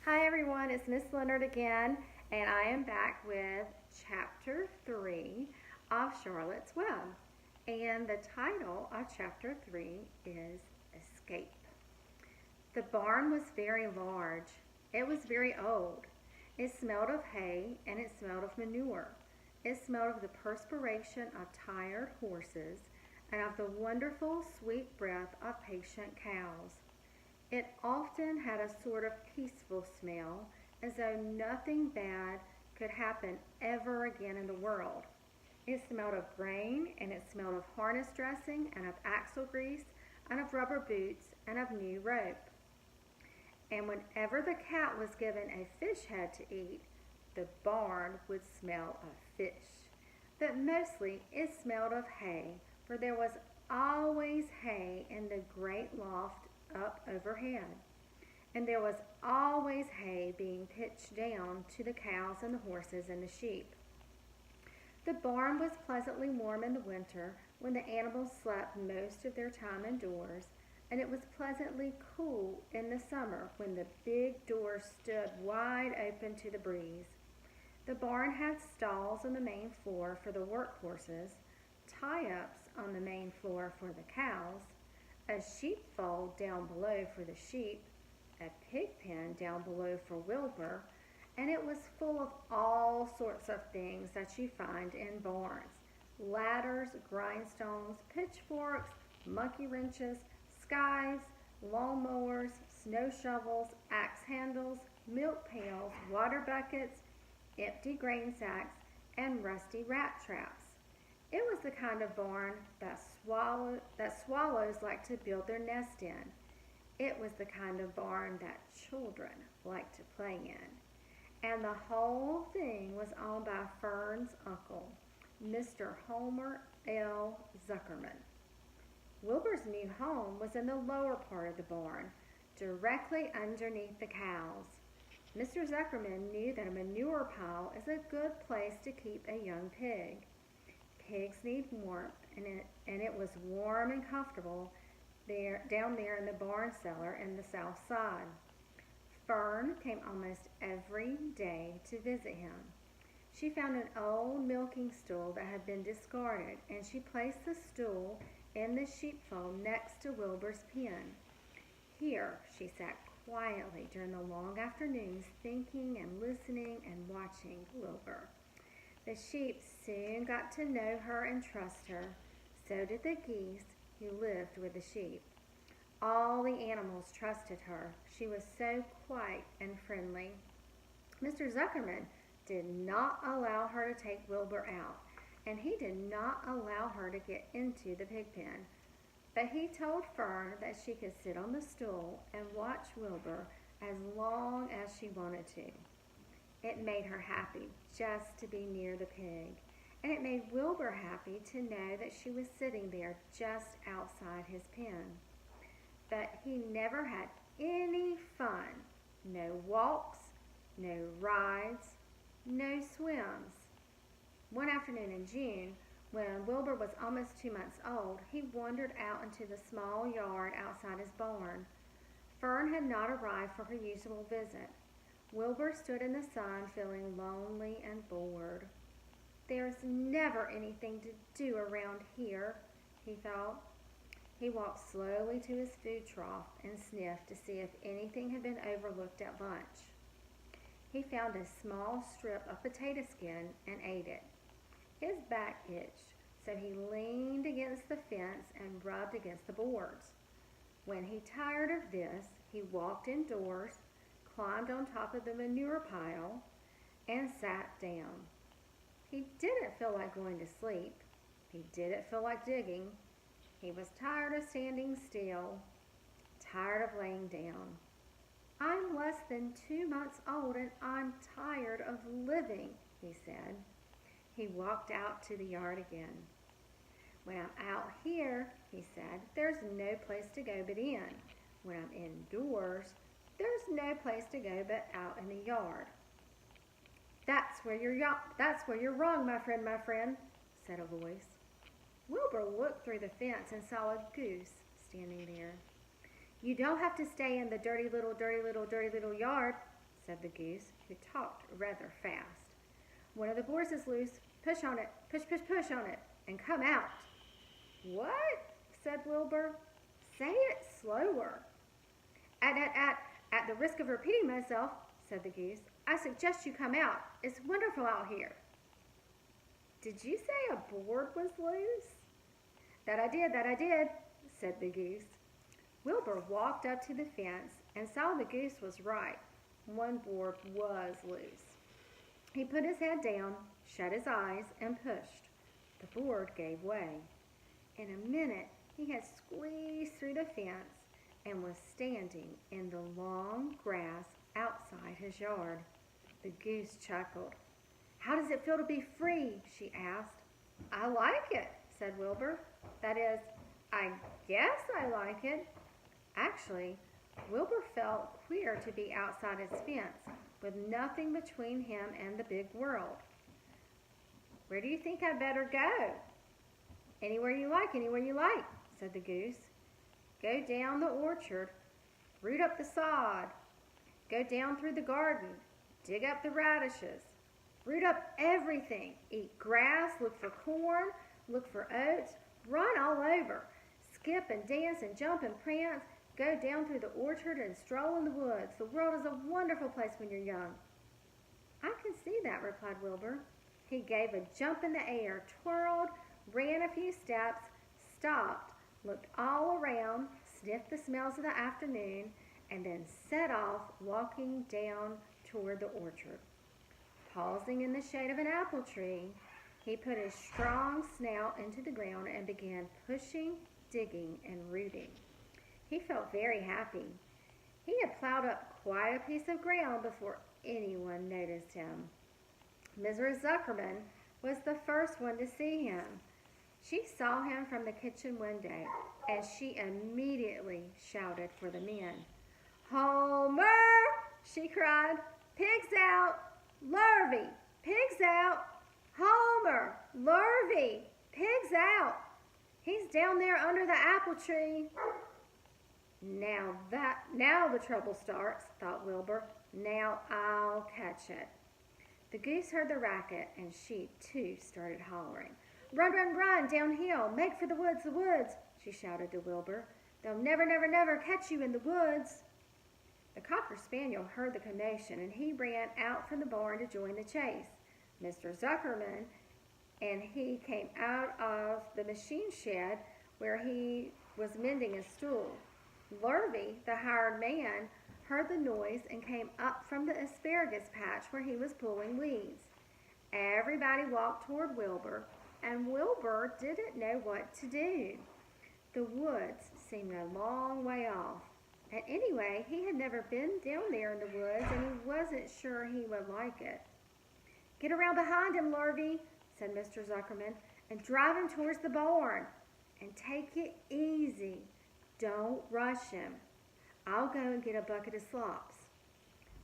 Hi everyone, it's Miss Leonard again, and I am back with Chapter 3 of Charlotte's Web. And the title of Chapter 3 is Escape. The barn was very large. It was very old. It smelled of hay and it smelled of manure. It smelled of the perspiration of tired horses and of the wonderful sweet breath of patient cows. It often had a sort of peaceful smell, as though nothing bad could happen ever again in the world. It smelled of grain, and it smelled of harness dressing, and of axle grease, and of rubber boots, and of new rope. And whenever the cat was given a fish head to eat, the barn would smell of fish. But mostly it smelled of hay, for there was always hay in the great loft up overhead. And there was always hay being pitched down to the cows and the horses and the sheep. The barn was pleasantly warm in the winter when the animals slept most of their time indoors, and it was pleasantly cool in the summer when the big doors stood wide open to the breeze. The barn had stalls on the main floor for the work horses, tie-ups on the main floor for the cows, a sheepfold down below for the sheep, a pig pen down below for Wilbur, and it was full of all sorts of things that you find in barns: ladders, grindstones, pitchforks, monkey wrenches, scythes, lawnmowers, snow shovels, axe handles, milk pails, water buckets, empty grain sacks, and rusty rat traps. It was the kind of barn that swallows like to build their nest in. It was the kind of barn that children like to play in. And the whole thing was owned by Fern's uncle, Mr. Homer L. Zuckerman. Wilbur's new home was in the lower part of the barn, directly underneath the cows. Mr. Zuckerman knew that a manure pile is a good place to keep a young pig. Pigs need warmth, and it was warm and comfortable down there in the barn cellar in the south side. Fern came almost every day to visit him. She found an old milking stool that had been discarded, and she placed the stool in the sheepfold next to Wilbur's pen. Here she sat quietly during the long afternoons, thinking and listening and watching Wilbur. The sheep soon got to know her and trust her. So did the geese who lived with the sheep. All the animals trusted her. She was so quiet and friendly. Mr. Zuckerman did not allow her to take Wilbur out, and he did not allow her to get into the pig pen. But he told Fern that she could sit on the stool and watch Wilbur as long as she wanted to. It made her happy just to be near the pig, and it made Wilbur happy to know that she was sitting there just outside his pen. But he never had any fun. No walks, no rides, no swims. One afternoon in June, when Wilbur was almost 2 months old, he wandered out into the small yard outside his barn. Fern had not arrived for her usual visit. Wilbur stood in the sun feeling lonely and bored. "There's never anything to do around here," he thought. He walked slowly to his food trough and sniffed to see if anything had been overlooked at lunch. He found a small strip of potato skin and ate it. His back itched, so he leaned against the fence and rubbed against the boards. When he tired of this, he walked indoors, climbed on top of the manure pile, and sat down. He didn't feel like going to sleep. He didn't feel like digging. He was tired of standing still, tired of laying down. "I'm less than 2 months old and I'm tired of living," he said. He walked out to the yard again. "When I'm out here," he said, "there's no place to go but in. When I'm indoors, there's no place to go but out in the yard." That's where you're wrong, my friend," said a voice. Wilbur looked through the fence and saw a goose standing there. "You don't have to stay in the dirty little yard," said the goose, who talked rather fast. "One of the boars is loose. Push on it, push, push, push on it, and come out." "What?" said Wilbur. "Say it slower." At the risk of repeating myself," said the goose, "I suggest you come out. It's wonderful out here." "Did you say a board was loose?" That I did," said the goose. Wilbur walked up to the fence and saw the goose was right. One board was loose. He put his head down, shut his eyes, and pushed. The board gave way. In a minute, he had squeezed through the fence and was standing in the long grass outside his yard. The goose chuckled. "How does it feel to be free?" she asked. "I like it," said Wilbur. "That is, I guess I like it." Actually, Wilbur felt queer to be outside his fence, with nothing between him and the big world. "Where do you think I'd better go?" Anywhere you like," said the goose. "Go down the orchard, root up the sod, go down through the garden, dig up the radishes, root up everything, eat grass, look for corn, look for oats, run all over, skip and dance and jump and prance, go down through the orchard and stroll in the woods. The world is a wonderful place when you're young." "I can see that," replied Wilbur. He gave a jump in the air, twirled, ran a few steps, stopped, looked all around, sniffed the smells of the afternoon, and then set off walking down toward the orchard. Pausing in the shade of an apple tree, he put his strong snout into the ground and began pushing, digging, and rooting. He felt very happy. He had plowed up quite a piece of ground before anyone noticed him. Mrs. Zuckerman was the first one to see him. She saw him from the kitchen window, and she immediately shouted for the men. "Homer!" she cried. "Pigs out! Lurvy! Pigs out! Homer! Lurvy! Pigs out! He's down there under the apple tree." Now the trouble starts," thought Wilbur. "Now I'll catch it." The goose heard the racket, and she too started hollering. "Run, run, run, downhill, make for the woods, she shouted to Wilbur. "They'll never, never, never catch you in the woods." The Cocker Spaniel heard the commotion, and he ran out from the barn to join the chase. Mr. Zuckerman and he came out of the machine shed where he was mending a stool. Lurvy, the hired man, heard the noise and came up from the asparagus patch where he was pulling weeds. Everybody walked toward Wilbur, and Wilbur didn't know what to do. The woods seemed a long way off. And anyway, he had never been down there in the woods, and he wasn't sure he would like it. "Get around behind him, Lurvy," said Mr. Zuckerman, "and drive him towards the barn. And take it easy. Don't rush him. I'll go and get a bucket of slops."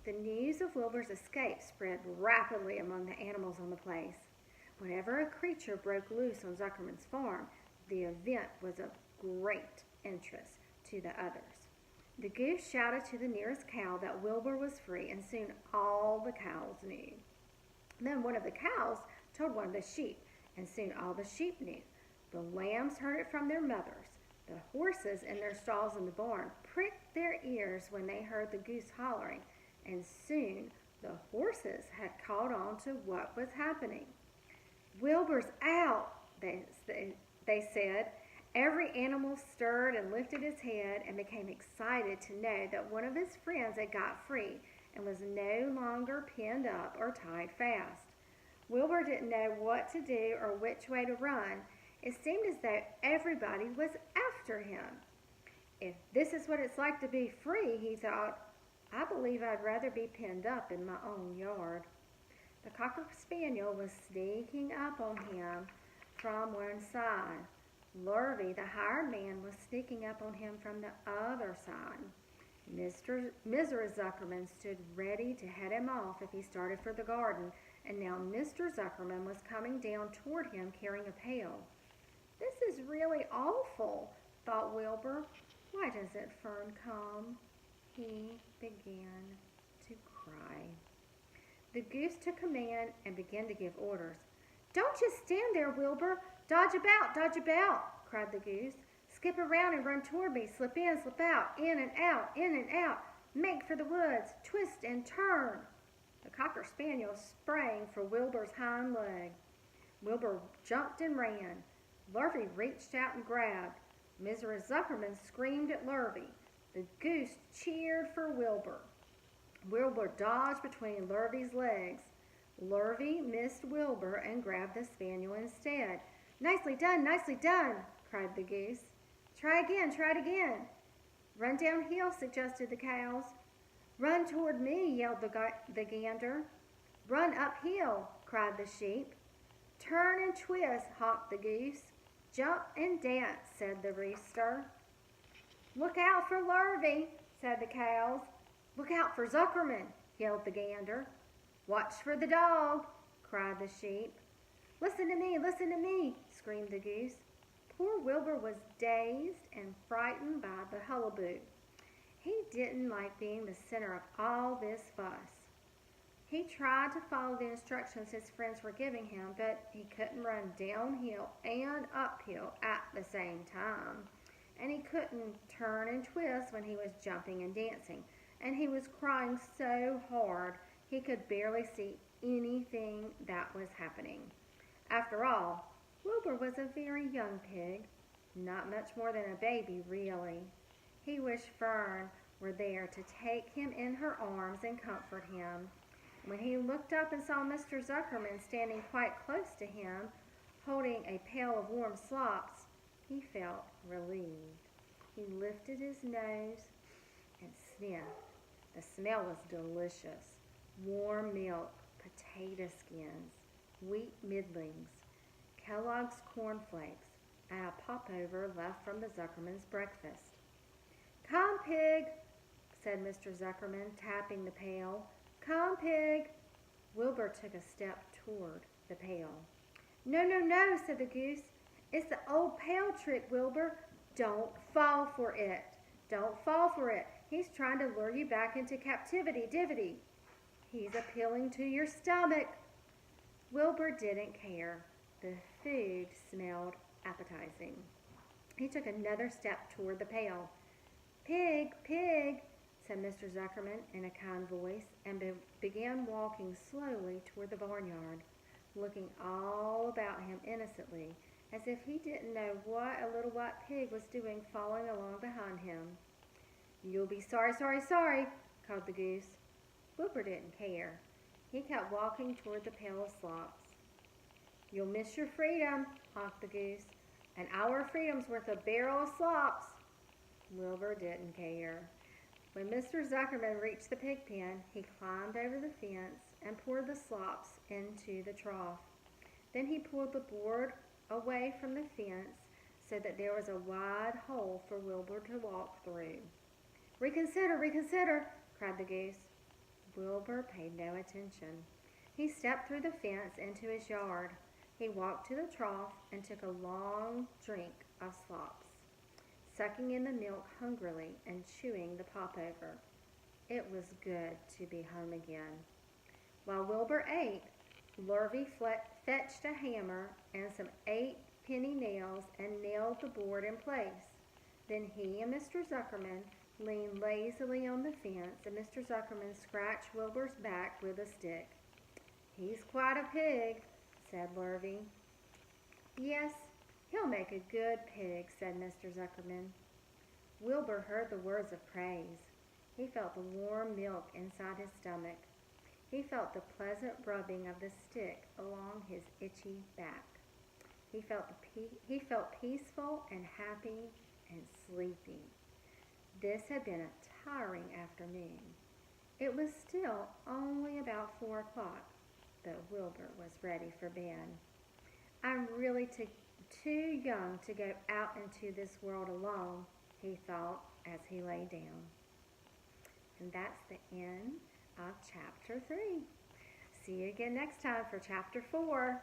The news of Wilbur's escape spread rapidly among the animals on the place. Whenever a creature broke loose on Zuckerman's farm, the event was of great interest to the others. The goose shouted to the nearest cow that Wilbur was free, and soon all the cows knew. Then one of the cows told one of the sheep, and soon all the sheep knew. The lambs heard it from their mothers. The horses in their stalls in the barn pricked their ears when they heard the goose hollering, and soon the horses had caught on to what was happening. "Wilbur's out," they said. Every animal stirred and lifted his head and became excited to know that one of his friends had got free and was no longer pinned up or tied fast. Wilbur didn't know what to do or which way to run. It seemed as though everybody was after him. "If this is what it's like to be free," he thought, "I believe I'd rather be pinned up in my own yard." The Cocker Spaniel was sneaking up on him from one side. Lurvy, the hired man, was sneaking up on him from the other side. Mrs. Zuckerman stood ready to head him off if he started for the garden, and now Mr. Zuckerman was coming down toward him carrying a pail. "This is really awful," thought Wilbur. "Why doesn't Fern come?" He began to cry. The goose took command and began to give orders. "Don't just stand there, Wilbur. Dodge about, cried the goose. "Skip around and run toward me. Slip in, slip out, in and out, in and out. Make for the woods, twist and turn." The cocker spaniel sprang for Wilbur's hind leg. Wilbur jumped and ran. Lurvy reached out and grabbed. Mrs. Zuckerman screamed at Lurvy. The goose cheered for Wilbur. Wilbur dodged between Lurvy's legs. Lurvy missed Wilbur and grabbed the spaniel instead. Nicely done, cried the goose. Try it again. Run downhill, suggested the cows. Run toward me, yelled the gander. Run uphill, cried the sheep. Turn and twist, honked the goose. Jump and dance, said the rooster. Look out for Lurvy, said the cows. Look out for Zuckerman, yelled the gander. Watch for the dog, cried the sheep. Listen to me, screamed the goose. Poor Wilbur was dazed and frightened by the hullabaloo. He didn't like being the center of all this fuss. He tried to follow the instructions his friends were giving him, but he couldn't run downhill and uphill at the same time. And he couldn't turn and twist when he was jumping and dancing. And he was crying so hard he could barely see anything that was happening. After all, Wilbur was a very young pig, not much more than a baby, really. He wished Fern were there to take him in her arms and comfort him. When he looked up and saw Mr. Zuckerman standing quite close to him, holding a pail of warm slops, he felt relieved. He lifted his nose and sniffed. The smell was delicious. Warm milk, potato skins, wheat middlings, Kellogg's cornflakes, and a popover left from the Zuckerman's breakfast. Come, pig, said Mr. Zuckerman, tapping the pail. Come, pig. Wilbur took a step toward the pail. No, said the goose. It's the old pail trick, Wilbur. Don't fall for it. He's trying to lure you back into captivity. He's appealing to your stomach. Wilbur didn't care. The food smelled appetizing. He took another step toward the pail. Pig, said Mr. Zuckerman in a kind voice, and began walking slowly toward the barnyard, looking all about him innocently, as if he didn't know what a little white pig was doing following along behind him. You'll be sorry, called the goose. Wilbur didn't care. He kept walking toward the pail of slops. You'll miss your freedom, honked the goose. An hour of freedom's worth a barrel of slops. Wilbur didn't care. When Mr. Zuckerman reached the pig pen, he climbed over the fence and poured the slops into the trough. Then he pulled the board away from the fence so that there was a wide hole for Wilbur to walk through. Reconsider, cried the goose. Wilbur paid no attention. He stepped through the fence into his yard. He walked to the trough and took a long drink of slops, sucking in the milk hungrily and chewing the popover. It was good to be home again. While Wilbur ate, Lurvy fetched a hammer and some 8-penny nails and nailed the board in place. Then he and Mr. Zuckerman leaned lazily on the fence, and Mr. Zuckerman scratched Wilbur's back with a stick. He's quite a pig, said Lurvy. Yes, he'll make a good pig, said Mr. Zuckerman. Wilbur heard the words of praise. He felt the warm milk inside his stomach. He felt the pleasant rubbing of the stick along his itchy back. He felt peaceful and happy and sleepy. This had been a tiring afternoon. It was still only about 4 o'clock, but Wilbur was ready for bed. I'm really too young to go out into this world alone, he thought as he lay down. And that's the end of Chapter 3. See you again next time for Chapter 4.